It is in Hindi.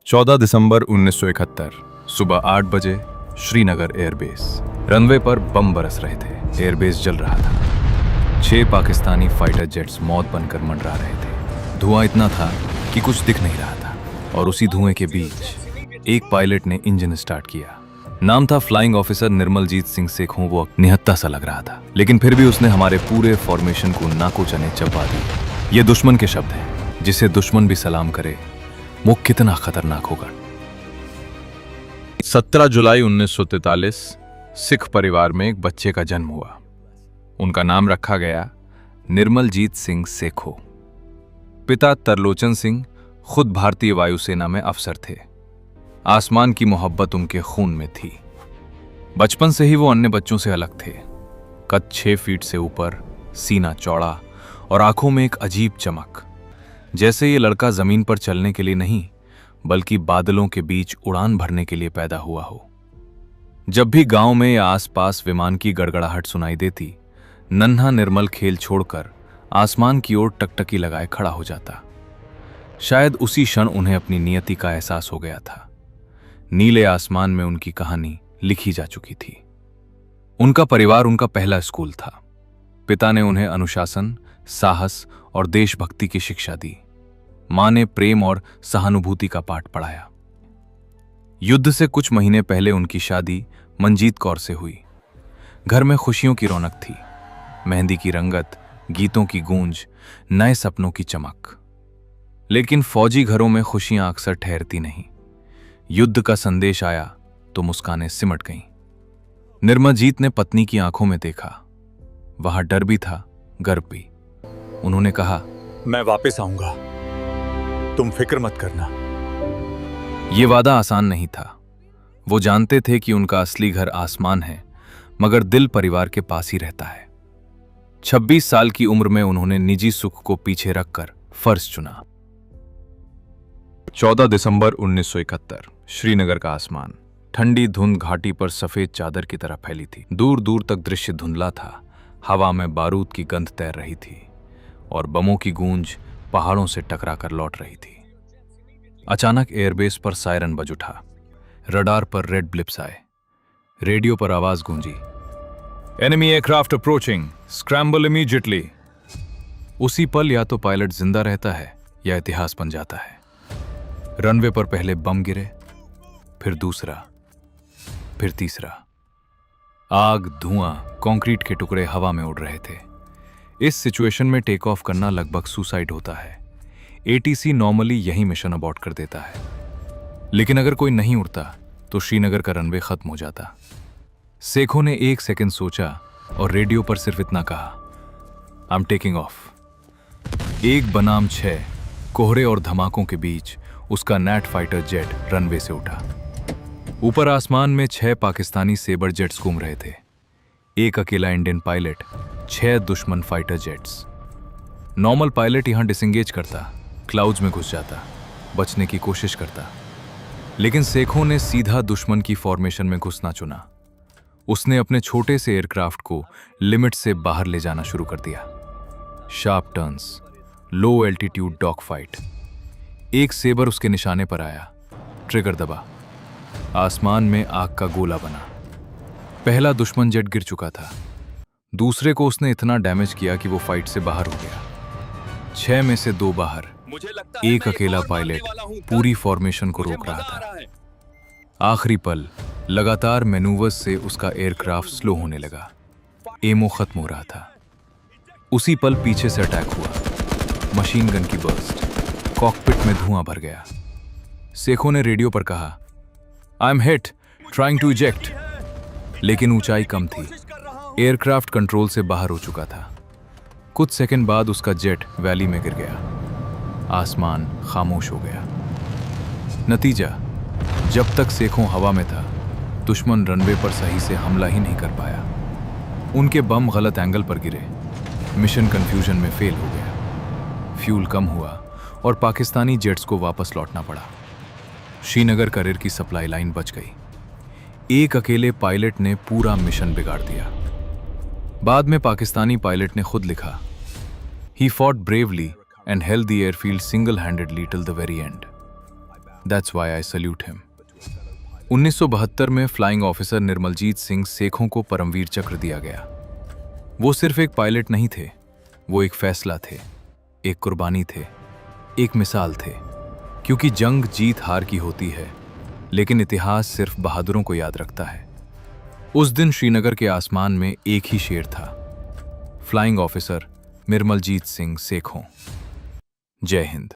14 दिसंबर 1971 सुबह 8 बजे श्रीनगर एयरबेस। रनवे पर बम बरस रहे थे। एयरबेस जल रहा था। 6 पाकिस्तानी फाइटर जेट्स मौत बनकर मंडरा रहे थे। धुआं इतना था कि कुछ दिख नहीं रहा था और उसी धुएं के बीच एक पायलट ने इंजन स्टार्ट किया। नाम था फ्लाइंग ऑफिसर निर्मलजीत सिंह सेखों। वो निहत्था सा लग रहा था, लेकिन फिर भी उसने हमारे पूरे फॉर्मेशन को नाको चने चबा दी। ये दुश्मन के शब्द हैं। जिसे दुश्मन भी सलाम करे वो कितना खतरनाक होगा। 17 जुलाई 1943 सिख परिवार में एक बच्चे का जन्म हुआ। उनका नाम रखा गया निर्मलजीत सिंह सेखों। पिता तरलोचन सिंह खुद भारतीय वायुसेना में अफसर थे। आसमान की मोहब्बत उनके खून में थी। बचपन से ही वो अन्य बच्चों से अलग थे। कद 6 फीट से ऊपर, सीना चौड़ा और आंखों में एक अजीब चमक, जैसे ये लड़का जमीन पर चलने के लिए नहीं बल्कि बादलों के बीच उड़ान भरने के लिए पैदा हुआ हो। जब भी गांव में या आसपास विमान की गड़गड़ाहट सुनाई देती, नन्हा निर्मल खेल छोड़कर आसमान की ओर टकटकी लगाए खड़ा हो जाता। शायद उसी क्षण उन्हें अपनी नियति का एहसास हो गया था। नीले आसमान में उनकी कहानी लिखी जा चुकी थी। उनका परिवार उनका पहला स्कूल था। पिता ने उन्हें अनुशासन, साहस और देशभक्ति की शिक्षा दी। मां ने प्रेम और सहानुभूति का पाठ पढ़ाया। युद्ध से कुछ महीने पहले उनकी शादी मंजीत कौर से हुई। घर में खुशियों की रौनक थी। मेहंदी की रंगत, गीतों की गूंज, नए सपनों की चमक। लेकिन फौजी घरों में खुशियां अक्सर ठहरती नहीं। युद्ध का संदेश आया तो मुस्कानें सिमट गईं। निर्मलजीत ने पत्नी की आंखों में देखा। वहां डर भी था, गर्व भी। उन्होंने कहा, मैं वापस आऊंगा, तुम फिक्र मत करना। यह वादा आसान नहीं था। वो जानते थे कि उनका असली घर आसमान है, मगर दिल परिवार के पास ही रहता है। 26 साल की उम्र में उन्होंने निजी सुख को पीछे रखकर फर्ज चुना। 14 दिसंबर 1971 श्रीनगर का आसमान। ठंडी धुंध घाटी पर सफेद चादर की तरह फैली थी। दूर दूर तक दृश्य धुंधला था। हवा में बारूद की गंध तैर रही थी और बमों की गूंज पहाड़ों से टकराकर लौट रही थी। अचानक एयरबेस पर सायरन बज उठा। रडार पर रेड ब्लिप्स आए। रेडियो पर आवाज गूंजी, enemy aircraft approaching, scramble immediately. उसी पल या तो पायलट जिंदा रहता है या इतिहास बन जाता है। रनवे पर पहले बम गिरे, फिर दूसरा, फिर तीसरा। आग, धुआं, कंक्रीट के टुकड़े हवा में उड़ रहे थे। इस सिचुएशन में टेक ऑफ करना लगभग सुसाइड होता है। एटीसी नॉर्मली यही मिशन अबॉर्ट कर देता है। लेकिन अगर कोई नहीं उड़ता तो श्रीनगर का रनवे खत्म हो जाता। सेखों ने 1 सेकंड सोचा और रेडियो पर सिर्फ इतना कहा, आई एम टेकिंग ऑफ। एक बनाम 6 कोहरे और धमाकों के बीच उसका नेट फाइटर जेट रनवे से उठा। ऊपर आसमान में 6 पाकिस्तानी सेबर जेट्स घूम रहे थे। एक अकेला इंडियन पायलट, 6 दुश्मन फाइटर जेट्स। नॉर्मल पायलट यहां डिसएंगेज करता, क्लाउड्स में घुस जाता, बचने की कोशिश करता। लेकिन सेखों ने सीधा दुश्मन की फॉर्मेशन में घुसना चुना। उसने अपने छोटे से एयरक्राफ्ट को लिमिट से बाहर ले जाना शुरू कर दिया। शार्प टर्न्स, लो एल्टीट्यूड डॉग फाइट। एक सेबर उसके निशाने पर आया। ट्रिगर दबा। आसमान में आग का गोला बना। पहला दुश्मन जेट गिर चुका था। दूसरे को उसने इतना डैमेज किया कि वो फाइट से बाहर हो गया। 6 में से 2 बाहर। एक अकेला पायलट पूरी फॉर्मेशन को रोक रहा था। आखिरी पल, लगातार मैनूवर्स से उसका एयरक्राफ्ट स्लो होने लगा। एमो खत्म हो रहा था। उसी पल पीछे से अटैक हुआ। मशीन गन की बर्स्ट। कॉकपिट में धुआं भर गया। सेखों ने रेडियो पर कहा, I am hit, trying to eject. लेकिन ऊंचाई कम थी। एयरक्राफ्ट कंट्रोल से बाहर हो चुका था। कुछ सेकंड बाद उसका जेट वैली में गिर गया। आसमान खामोश हो गया। नतीजा, जब तक सेखों हवा में था, दुश्मन रनवे पर सही से हमला ही नहीं कर पाया। उनके बम गलत एंगल पर गिरे। मिशन कंफ्यूजन में फेल हो गया। फ्यूल कम हुआ और पाकिस्तानी जेट्स को वापस लौटना पड़ा। श्रीनगर करियर की सप्लाई लाइन बच गई। एक अकेले पायलट ने पूरा मिशन बिगाड़ दिया। बाद में पाकिस्तानी पायलट ने खुद लिखा, he fought bravely and held the airfield single-handedly till the very end. That's why I salute him. 1972 में फ्लाइंग ऑफिसर निर्मलजीत सिंह सेखों को परमवीर चक्र दिया गया। वो सिर्फ एक पायलट नहीं थे, वो एक फैसला थे, एक कुर्बानी थे, एक मिसाल थे। क्योंकि जंग जीत हार की होती है, लेकिन इतिहास सिर्फ बहादुरों को याद रखता है। उस दिन श्रीनगर के आसमान में एक ही शेर था, फ्लाइंग ऑफिसर निर्मलजीत सिंह सेखों। जय हिंद।